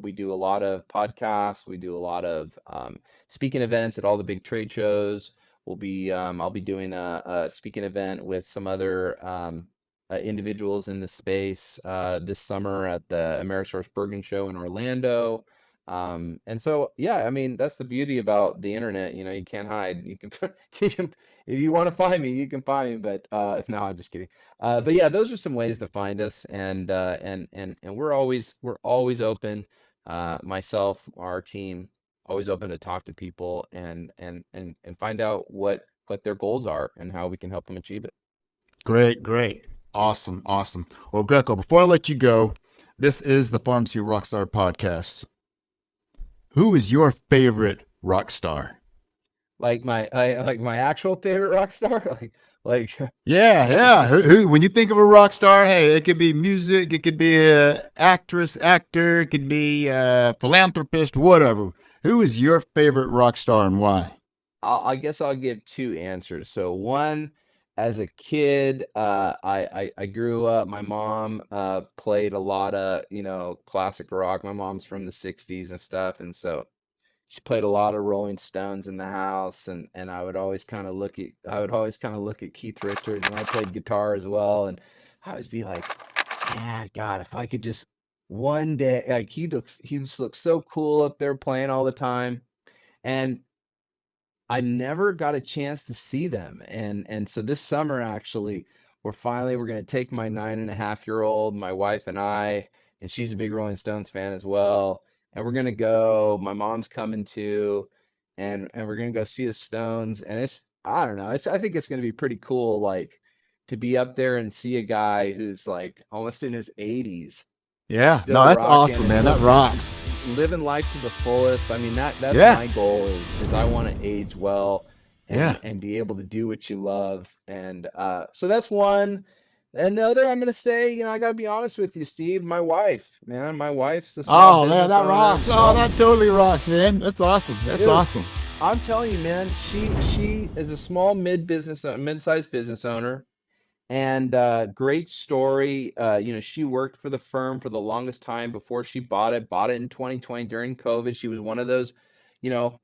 We do a lot of podcasts. We do a lot of speaking events at all the big trade shows. I'll be doing a speaking event with some other individuals in the space this summer at the AmerisourceBergen show in Orlando. And so, yeah, I mean, that's the beauty about the internet. You can't hide. If you want to find me, you can find me. But if no, I'm just kidding. But yeah, those are some ways to find us, and we're always open. Myself, our team, always open to talk to people and find out what their goals are and how we can help them achieve it. Great, great. Awesome, awesome. Well, Greco, before I let you go, this is the Pharmacy Rockstar podcast. Who is your favorite rock star? Like my actual favorite rock star, like Yeah, yeah. When you think of a rock star, hey, it could be music, it could be a actress, actor, it could be a philanthropist, whatever. Who is your favorite rock star and why? I guess I'll give two answers. So one, as a kid, I grew up. My mom played a lot of classic rock. My mom's from the '60s and stuff, and so she played a lot of Rolling Stones in the house, and I would always kind of look at Keith Richards, and I played guitar as well, and I always be like, yeah, God, if I could just one day, like, he just looks so cool up there playing all the time. And I never got a chance to see them. And so this summer, actually, we're going to take my 9.5-year-old, my wife and I, and she's a big Rolling Stones fan as well. And we're going to go, my mom's coming too, and we're going to go see the Stones. And I don't know, I think it's going to be pretty cool, like to be up there and see a guy who's like almost in his 80s, Yeah. No, still that's rocking awesome, and man. That still rocks. living life to the fullest. I mean, that's Yeah. my goal is I want to age well Yeah. and be able to do what you love. And so that's one. And the other, I'm gonna say, I gotta be honest with you, Steve. My wife, man, my wife's a small Oh, man, business that owner and rocks. Oh, small that totally rocks, man. That's awesome. That's dude. awesome. I'm telling you, man, she is a small mid-sized business owner. And great story. She worked for the firm for the longest time before she bought it in 2020 during COVID. She was one of those, you know,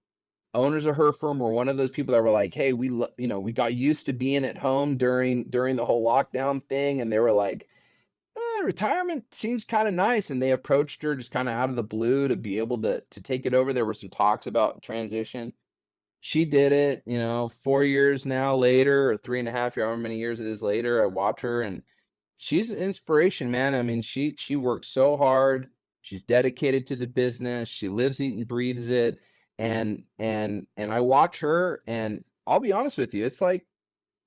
owners of her firm were one of those people that were like, hey, we got used to being at home during the whole lockdown thing. And they were like, retirement seems kind of nice. And they approached her just kind of out of the blue to be able to take it over. There were some talks about transition. She did it, 4 years now later, or 3.5 years, however many years it is later. I watch her and she's an inspiration, man. I mean, she works so hard. She's dedicated to the business. She lives, eats, and breathes it. And I watch her, and I'll be honest with you, it's like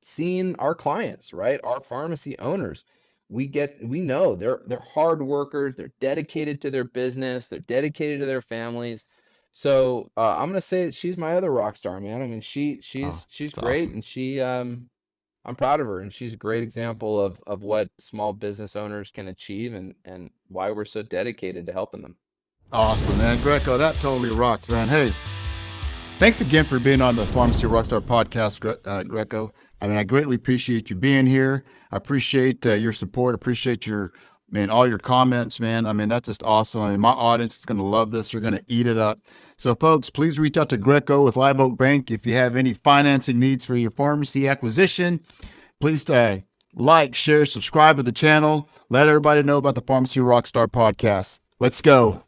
seeing our clients, right? Our pharmacy owners. We know they're hard workers, they're dedicated to their business, they're dedicated to their families. So I'm gonna say that she's my other rock star, man. I mean, Oh, she's it's great, awesome. and I'm proud of her, and she's a great example of what small business owners can achieve, and why we're so dedicated to helping them. Awesome, man. Greco, that totally rocks, man. Hey, thanks again for being on the Pharmacy Rockstar podcast, Greco. I mean, I greatly appreciate you being here. I appreciate your support. Appreciate all your comments, man. I mean, that's just awesome. I mean, my audience is going to love this. They're going to eat it up. So, folks, please reach out to Greco with Live Oak Bank if you have any financing needs for your pharmacy acquisition. Please like, share, subscribe to the channel. Let everybody know about the Pharmacy Rockstar podcast. Let's go.